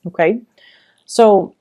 Okay, so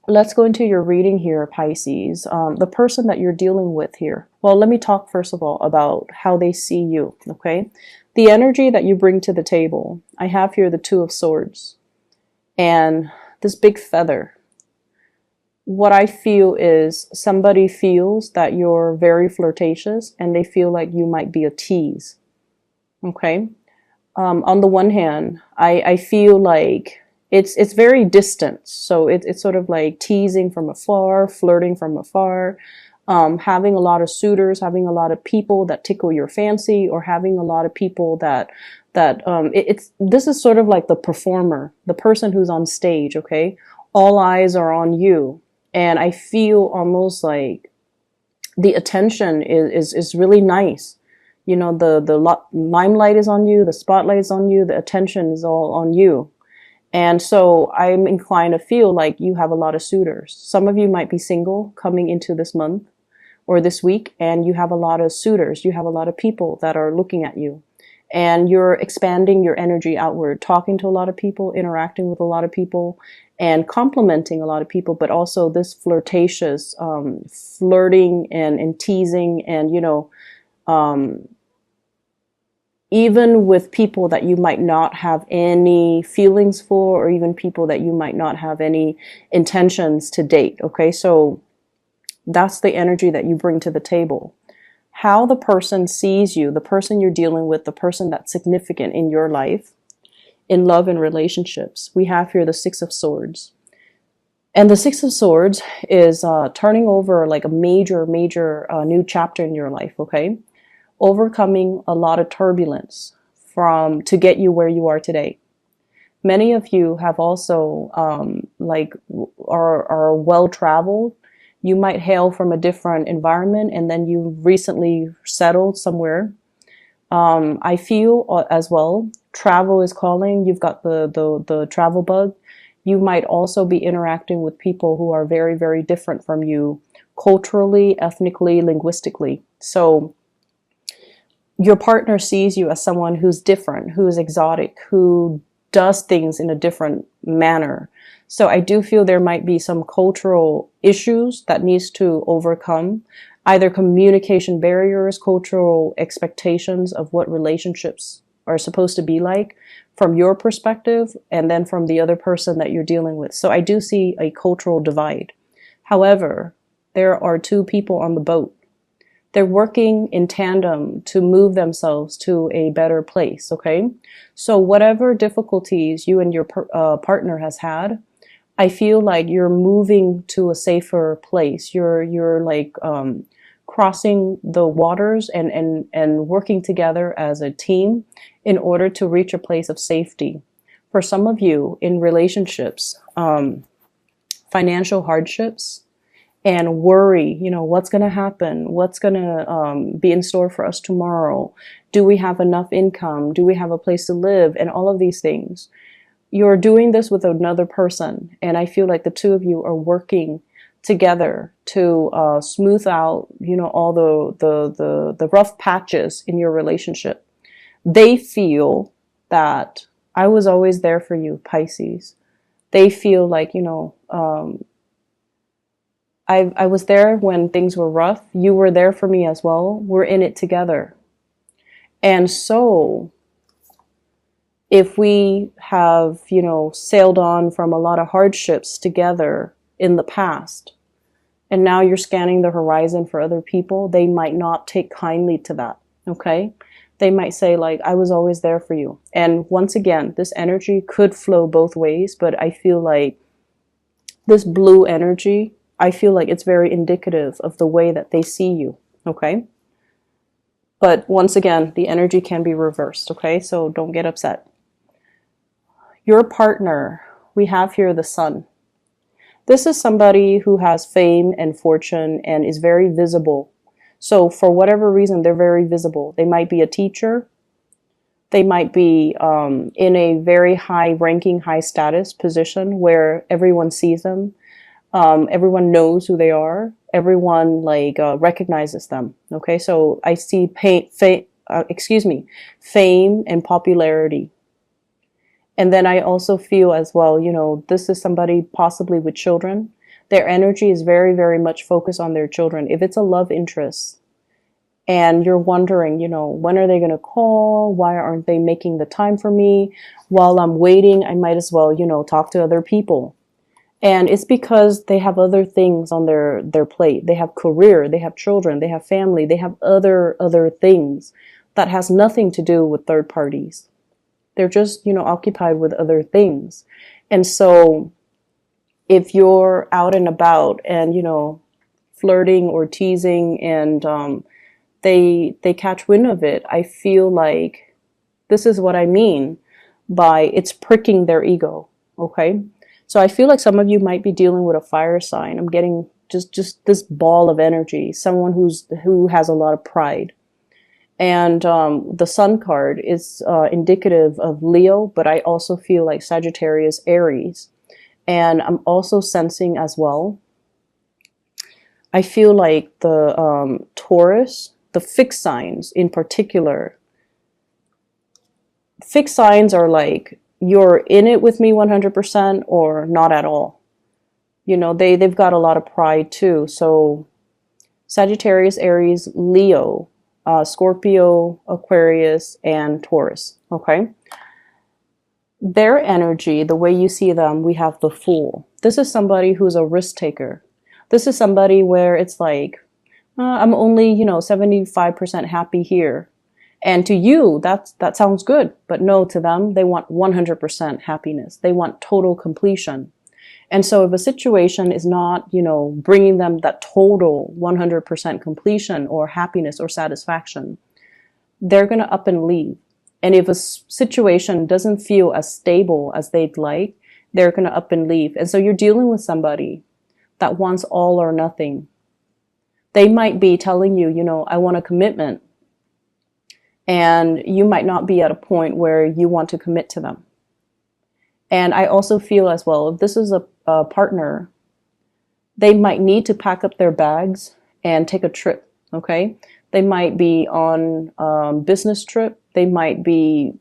let's go into your reading here, Pisces. The person that you're dealing with here. Well, let me talk first of all about how they see you, okay? The energy that you bring to the table. I have here the Two of Swords and this big feather. What I feel is somebody feels that you're very flirtatious and they feel like you might be a tease, okay? On the one hand, I feel like it's very distant. So it's sort of like teasing from afar, flirting from afar, having a lot of suitors, having a lot of people that tickle your fancy, or having a lot of people it's this is sort of like the performer, the person who's on stage, okay? All eyes are on you. And I feel almost like the attention is really nice. You know, the limelight is on you, the spotlight is on you, the attention is all on you. And so I'm inclined to feel like you have a lot of suitors. Some of you might be single coming into this month or this week, and you have a lot of suitors. You have a lot of people that are looking at you. And you're expanding your energy outward, talking to a lot of people, interacting with a lot of people, and complimenting a lot of people, but also this flirtatious flirting and teasing and, you know, even with people that you might not have any feelings for, or even people that you might not have any intentions to date. Okay, so that's the energy that you bring to the table. How the person sees you, the person you're dealing with, the person that's significant in your life, in love and relationships. We have here the Six of Swords. And the Six of Swords is turning over like a major new chapter in your life, okay? Overcoming a lot of turbulence to get you where you are today. Many of you have also are well traveled. You might hail from a different environment, and then you recently settled somewhere. I feel as well, travel is calling. You've got the travel bug. You might also be interacting with people who are very different from you culturally, ethnically, linguistically. So your partner sees you as someone who's different, who is exotic, who does things in a different manner. So I do feel there might be some cultural issues that needs to overcome, either communication barriers, cultural expectations of what relationships are supposed to be like from your perspective, and then from the other person that you're dealing with. So I do see a cultural divide. However, there are two people on the boat. They're working in tandem to move themselves to a better place, okay? So whatever difficulties you and your partner has had, I feel like you're moving to a safer place. You're like crossing the waters and working together as a team in order to reach a place of safety. For some of you in relationships, financial hardships, and worry, you know, what's going to happen? What's going to be in store for us tomorrow? Do we have enough income? Do we have a place to live? And all of these things. You're doing this with another person. And I feel like the two of you are working together to smooth out, you know, all the rough patches in your relationship. They feel that I was always there for you, Pisces. They feel like, you know, I was there when things were rough. You were there for me as well. We're in it together. And so if we have, you know, sailed on from a lot of hardships together in the past, and now you're scanning the horizon for other people, they might not take kindly to that, okay? They might say, like, I was always there for you. And once again, this energy could flow both ways, but I feel like this blue energy, I feel like it's very indicative of the way that they see you, okay? But once again, the energy can be reversed, okay? So don't get upset. Your partner, we have here the Sun. This is somebody who has fame and fortune and is very visible. So for whatever reason, they're very visible. They might be a teacher. They might be in a very high-ranking, high-status position where everyone sees them. Everyone knows who they are. Everyone recognizes them. Okay, so I see fame and popularity. And then I also feel as well, this is somebody possibly with children. Their energy is very, very much focused on their children. If it's a love interest and you're wondering, when are they going to call? Why aren't they making the time for me? While I'm waiting, I might as well, talk to other people. And it's because they have other things on their plate. They have career, they have children, they have family, they have other things that has nothing to do with third parties. They're just, occupied with other things. And so if you're out and about and, flirting or teasing and they catch wind of it, I feel like this is what I mean by it's pricking their ego. Okay. So I feel like some of you might be dealing with a fire sign. I'm getting just this ball of energy, someone who has a lot of pride. And the Sun card is indicative of Leo, but I also feel like Sagittarius, Aries. And I'm also sensing as well, I feel like the Taurus, the fixed signs in particular. Fixed signs are like, you're in it with me 100% or not at all. They've got a lot of pride too. So Sagittarius, Aries, Leo, Scorpio, Aquarius, and Taurus. Okay. Their energy, the way you see them, we have the Fool. This is somebody who's a risk taker. This is somebody where it's like, I'm only, 75% happy here. And to you, that sounds good. But no, to them, they want 100% happiness. They want total completion. And so if a situation is not, bringing them that total 100% completion or happiness or satisfaction, they're going to up and leave. And if a situation doesn't feel as stable as they'd like, they're going to up and leave. And so you're dealing with somebody that wants all or nothing. They might be telling you, I want a commitment. And you might not be at a point where you want to commit to them. And I also feel as well, if this is a partner, they might need to pack up their bags and take a trip, okay? They might be on a business trip. They might be,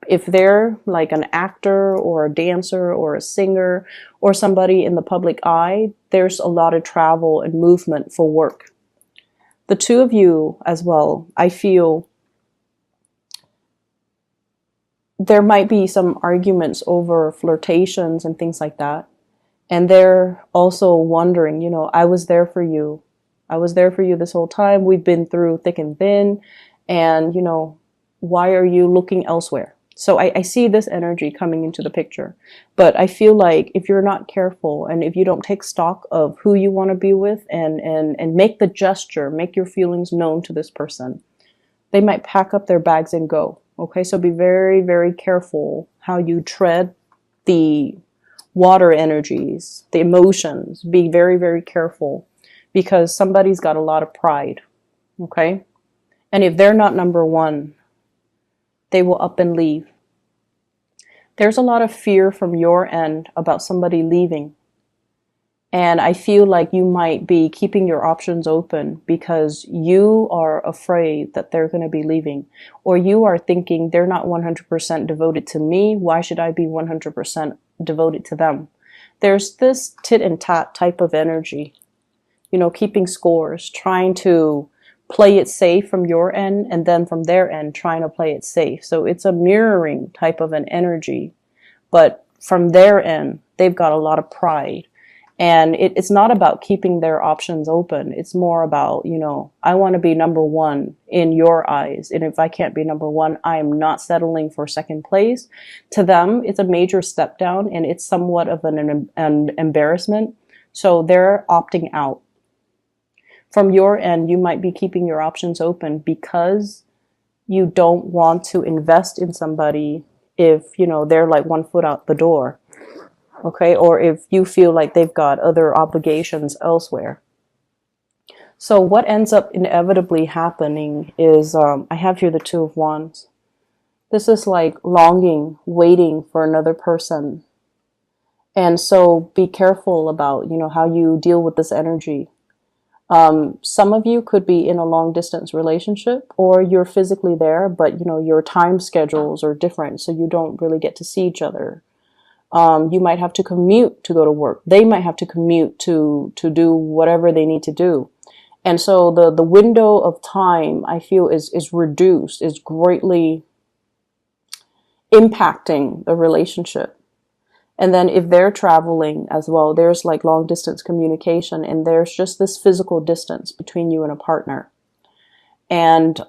if they're like an actor or a dancer or a singer or somebody in the public eye, there's a lot of travel and movement for work. The two of you as well, I feel there might be some arguments over flirtations and things like that. And they're also wondering, I was there for you. I was there for you this whole time. We've been through thick and thin. And, why are you looking elsewhere? So I see this energy coming into the picture. But I feel like if you're not careful and if you don't take stock of who you want to be with and make the gesture, make your feelings known to this person, they might pack up their bags and go. Okay, so be very, very careful how you tread the water energies, the emotions. Be very, very careful because somebody's got a lot of pride. Okay, and if they're not number one, they will up and leave. There's a lot of fear from your end about somebody leaving. And I feel like you might be keeping your options open because you are afraid that they're going to be leaving. Or you are thinking they're not 100% devoted to me. Why should I be 100% devoted to them? There's this tit and tat type of energy, keeping scores, trying to play it safe from your end and then from their end trying to play it safe. So it's a mirroring type of an energy. But from their end, they've got a lot of pride. And it's not about keeping their options open. It's more about, I want to be number one in your eyes. And if I can't be number one, I am not settling for second place. To them, it's a major step down and it's somewhat of an embarrassment. So they're opting out. From your end, you might be keeping your options open because you don't want to invest in somebody if, they're like 1 foot out the door. Okay, or if you feel like they've got other obligations elsewhere. So what ends up inevitably happening is, I have here the Two of Wands. This is like longing, waiting for another person. And so be careful about, how you deal with this energy. Some of you could be in a long distance relationship, or you're physically there, but you know, your time schedules are different, so you don't really get to see each other. You might have to commute to go to work. They might have to commute to do whatever they need to do. And so the window of time, I feel, is reduced, is greatly impacting the relationship. And then if they're traveling as well, there's like long distance communication, and there's just this physical distance between you and a partner. And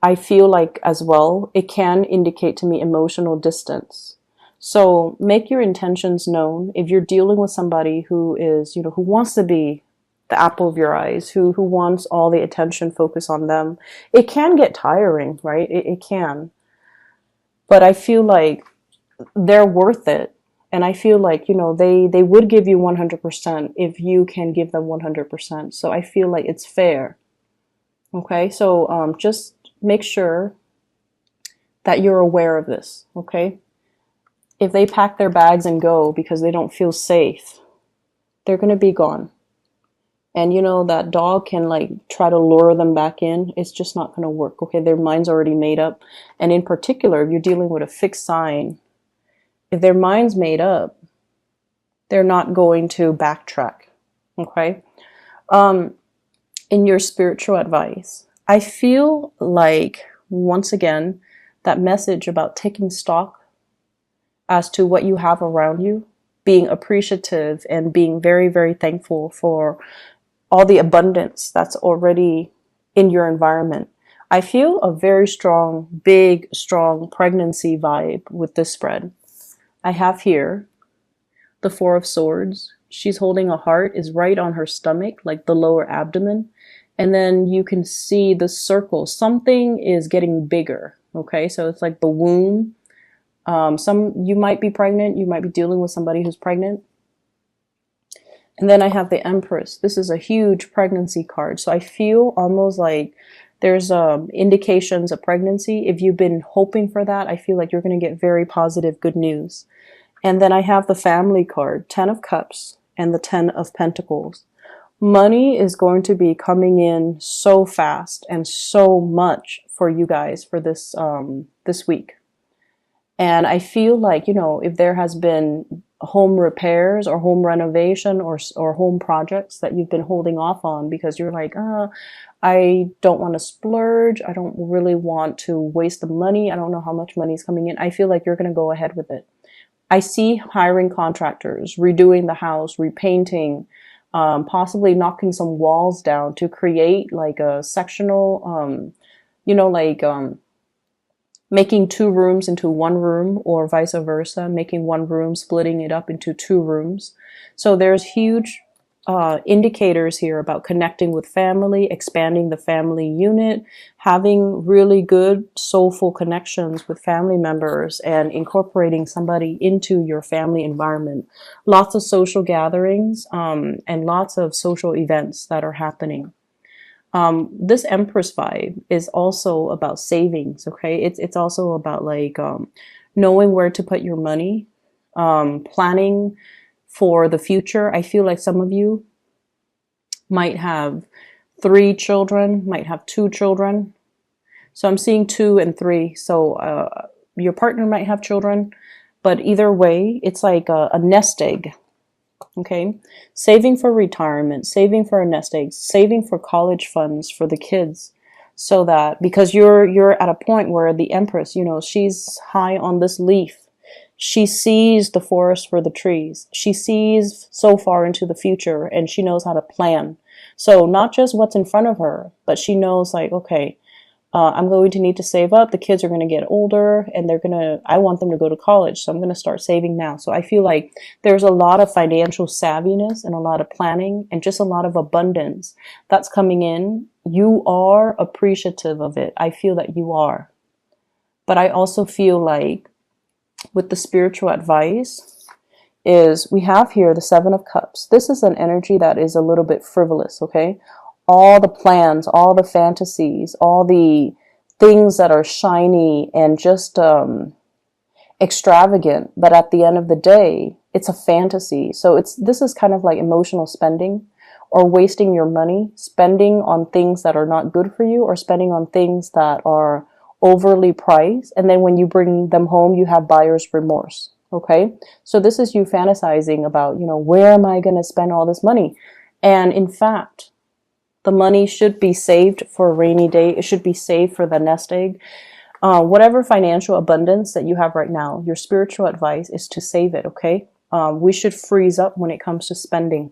I feel like as well, it can indicate to me emotional distance. So make your intentions known. If you're dealing with somebody who is, you know, who wants to be the apple of your eyes, who wants all the attention focused on them, it can get tiring, right? It can. But I feel like they're worth it. And I feel like, you know, they would give you 100% if you can give them 100%. So I feel like it's fair. Okay, so just make sure that you're aware of this, okay? If they pack their bags and go because they don't feel safe, they're going to be gone. And you know, that dog can like try to lure them back in. It's just not going to work, okay? Their mind's already made up. And in particular, if you're dealing with a fixed sign, if their mind's made up, they're not going to backtrack, okay? In your spiritual advice, I feel like, once again, that message about taking stock as to what you have around you, being appreciative and being very, very thankful for all the abundance that's already in your environment. I feel a very strong, big, strong pregnancy vibe with this spread. I have here the Four of Swords. She's holding a heart, is right on her stomach, like the lower abdomen. And then you can see the circle. Something is getting bigger. Okay, so it's like the womb. You might be pregnant. You might be dealing with somebody who's pregnant. And then I have the Empress. This is a huge pregnancy card. So I feel almost like there's indications of pregnancy. If you've been hoping for that, I feel like you're going to get very positive, good news. And then I have the Family card, 10 of Cups and the 10 of Pentacles. Money is going to be coming in so fast and so much for you guys for this this week. And I feel like, you know, if there has been home repairs or home renovation or home projects that you've been holding off on because you're like, I don't want to splurge. I don't really want to waste the money. I don't know how much money is coming in. I feel like you're going to go ahead with it. I see hiring contractors, redoing the house, repainting, possibly knocking some walls down to create like a sectional, making 2 rooms into 1 room, or vice versa, making 1 room, splitting it up into 2 rooms. So there's huge indicators here about connecting with family, expanding the family unit, having really good soulful connections with family members, and incorporating somebody into your family environment. Lots of social gatherings and lots of social events that are happening. This Empress vibe is also about savings, okay? It's also about like knowing where to put your money, planning for the future. I feel like some of you might have 3 children, might have 2 children. So I'm seeing 2 and 3. So your partner might have children, but either way, it's like a nest egg. Okay, saving for retirement, saving for a nest egg, saving for college funds for the kids, so that, because you're at a point where the Empress, you know, she's high on this leaf. She sees the forest for the trees. She sees so far into the future, and she knows how to plan. So not just what's in front of her, but she knows like, okay, I'm going to need to save up. The kids are going to get older and I want them to go to college. So I'm going to start saving now. So I feel like there's a lot of financial savviness and a lot of planning and just a lot of abundance that's coming in. You are appreciative of it. I feel that you are. But I also feel like with the spiritual advice is we have here the 7 of Cups. This is an energy that is a little bit frivolous, okay? All the plans, all the fantasies, all the things that are shiny and just extravagant, but at the end of the day, it's a fantasy. So this is kind of like emotional spending, or wasting your money, spending on things that are not good for you, or spending on things that are overly priced. And then when you bring them home, you have buyer's remorse. Okay. So this is you fantasizing about, where am I going to spend all this money? And in fact, the money should be saved for a rainy day. It should be saved for the nest egg. Whatever financial abundance that you have right now, your spiritual advice is to save it, okay? We should freeze up when it comes to spending.